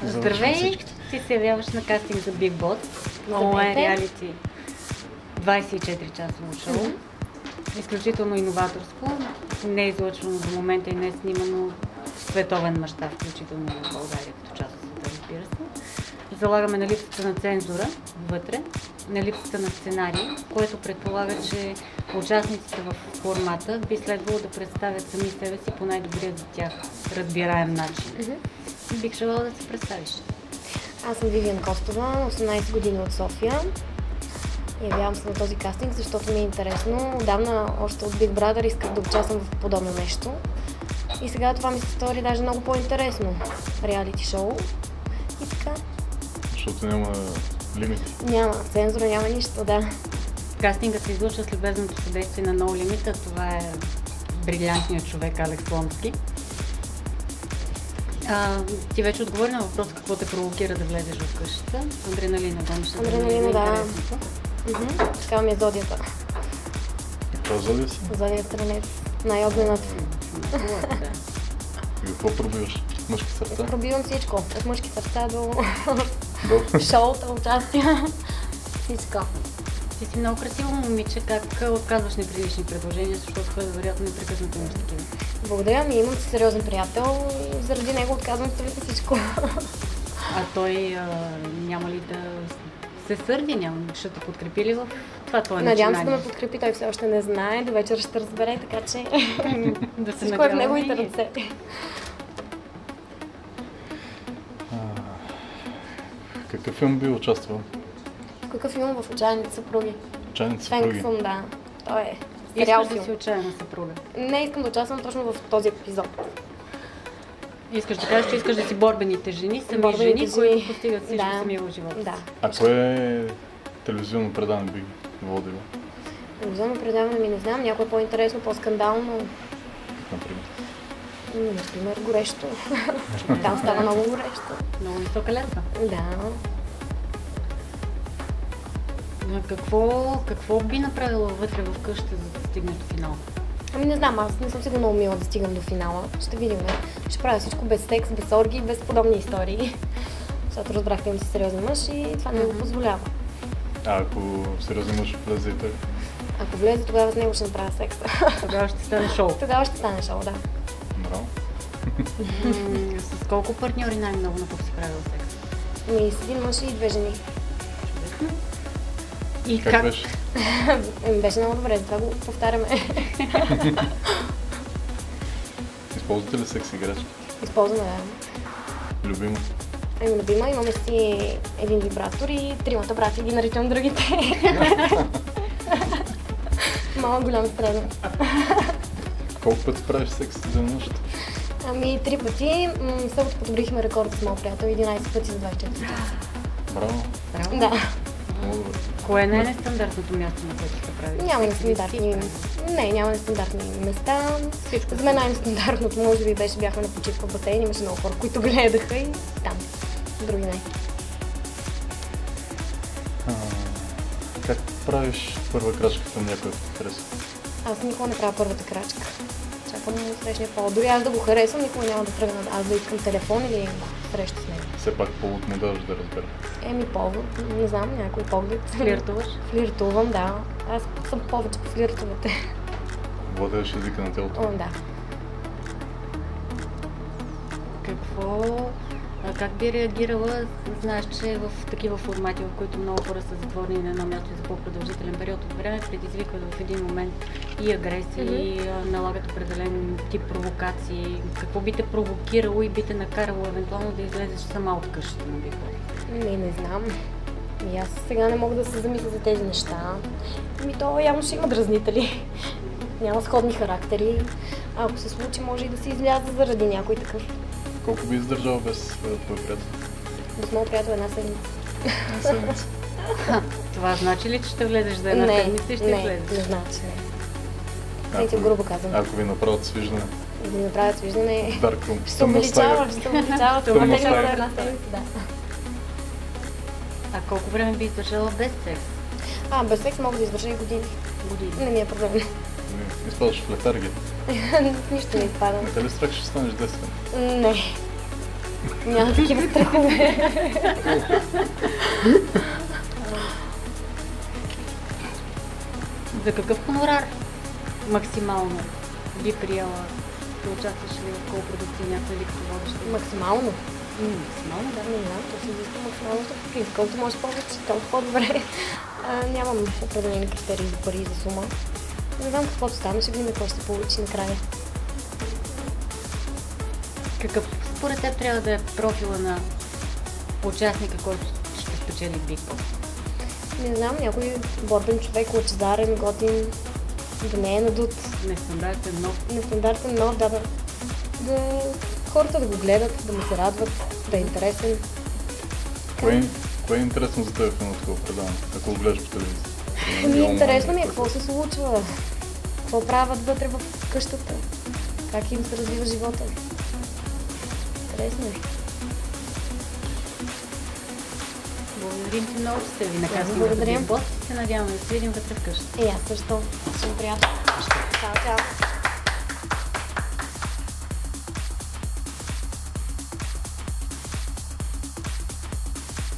Здравей! Ти се явяваш на кастинг за Big Boss, онлайн реалити 24 часово шоу. Изключително иноваторско, не е излъчвано до момента и не е снимано в световен мащаб, включително в България като част от света, разбира се. Залагаме на липсата на цензура вътре, на липсата на сценарий, което предполага, че участниците в формата би следвало да представят сами себе си по най-добрия за тях разбираем начин. Бих желала да се представиш. Аз съм Вивиан Костова, на 18 години от София. Явявам се на този кастинг, защото ми е интересно. Отдавна, още от Big Brother, исках да участвам в подобно нещо. И сега това ми се стори даже много по-интересно. Реалити шоу. И така. Защото няма лимити. Няма цензура, няма нищо, да. Кастинга се излучва с любезното съдействие на No Limit. Това е брилянтният човек Алекс Ломски. Ти вече отговори на въпрос какво те провокира да влезеш в къщата. Адреналина, гониш. Адреналина, да. Такава ми е зодията. Каква зодия си? Зодия Стрелец. Най-огнената. И какво пробиваш? Мъжки сърца? Пробивам всичко. От мъжки сърца до шоута, участия. Всичко. Ти си много красиво момиче. Как отказваш неприлични предложения, защото хора вероятно непрекъснато имаш такива? Благодаря ми, имам сериозен приятел и заради него отказвам абсолютно всичко. А той няма ли да се сърди? Няма? Ще те подкрепи ли в това твое начинание? Надявам се да ме подкрепи, той все още не знае, до вечер ще разбере, така че да се всичко е в неговите ръце. Какъв филм би участвал? В какъв филм? В Отчаяните съпруги. Отчаяните съпруги? Фенксъм, да. Той е сериал филм. Искаш да си отчаяна съпруга? Не искам да участвам точно в този епизод. Искаш да кажеш, че искаш да си борбените жени, жени, които постигат всичко сами в живота. Да. А кое телевизионно предаване би водила? Телевизионно предаване ми не знам, някое по-интересно, по-скандално. Например? Например, горещо. Там става много горещо. Много висока летва. Да. Какво би направила вътре в къщата, за да стигнеш до финала? Ами не знам, аз не съм сега много мила да стигам до финала. Ще видим. Ще правя всичко без секс, без орги, без подобни истории. Защото разбрахте, имам си сериозен мъж и това не го позволява. А ако сериозен мъж влезе и той? Ако влезе, тогава с него ще направя секс. Тогава ще стане шоу. Тогава ще стане шоу, да. Браво. С колко партньори най-много на кого си правил секс? Ами с един мъж и две жени. И как беше? Беше много добре, затова го повтаряме. Използвате ли секс играчки? Използваме, да. Любима? Любима, имаме си един вибратор и тримата брати ги наричам другите. Малък, голям, среден. Колко пъти правиш секс за нощ? Ами 3 пъти. Събота подобрихме рекорд с моят приятел, 11 пъти за 24 часа. Браво. Да. Много добре. Кое е най-нестандартното място, на което ще правиш? Няма нестандартни. Не, няма нестандартни места. За мен най-нестандартното може би бяхме на почивка в басейн, имаше много хора, които гледаха и там. Други не. Как правиш първа крачка към някой, ако те харесва? Аз никога не правя първата крачка. Чакам срещния повод. Дори аз да го харесвам, никога няма да тръгна аз да искам телефон или среща с него. Все пак повод не даваш да разбера. Повод, не знам, някой поглед. Флиртуваш? Флиртувам, да. Аз съм повече по флиртовете. Владееш езика на тялото? Да. Как би реагирала? Знаеш, че в такива формати, в които много хора са затворени на едно място за по-продължителен период от време, предизвикват в един момент и агресии, налагат определен тип провокации. Какво би те провокирало и би те накарало евентуално да излезеш сама от къщата на Big Boss? Не знам. И аз сега не мога да се замисля за тези неща. То явно ще има дразнители. Няма сходни характери. Ако се случи, може и да се изляза заради някой такъв. Колко би издържал без твой приятел? Без моят приятел една седмица. Една седмица. Това значи ли, че ще влезеш за една седмица и ще излезеш? Не значи, не. Нека грубо казвам. Ако ви направят свиждане? Да ви направят свиждане, Dark ще се увеличава, това не е за една седмица, да. А колко време би издържала без секс? Без секс мога да издържа и години. Не ми е проблем. Изпадаш в летаргия? Нищо не изпадам. Не те ли страх, ще станеш детствен? Не. Няма такива страхове. За какъв хонорар максимално би приела да участваш ли в колпродукции някой или като водеща? Максимално. Максимално, да. Не знам, то се изисква максимално стъпки. Колкото може повече, толкова по-добре. Нямам определени критерии за пари и за сума. Не знам каквото стане, ще видим какво ще се получи накрая. Какъв според теб трябва да е профила на участника, който ще спечели Big Boss? Не знам, някой борбен човек, лъчезарен, готин, да не е надут. Нестандартен, нов. Нестандартен, нов, да. Хората да го гледат, да му се радват, да е интересен. Кое е интересно за теб в такова предаване, ако го гледаш по телевизия? Интересно ми е какво се случва, какво правят вътре в къщата, как им се развива живота. Интересно е. Благодарим ти много, че сте ви на кастинг за Благодаря. Big Boss и се надяваме да се видим вътре в къщата. Аз също. Съм приятел. Чао, чао.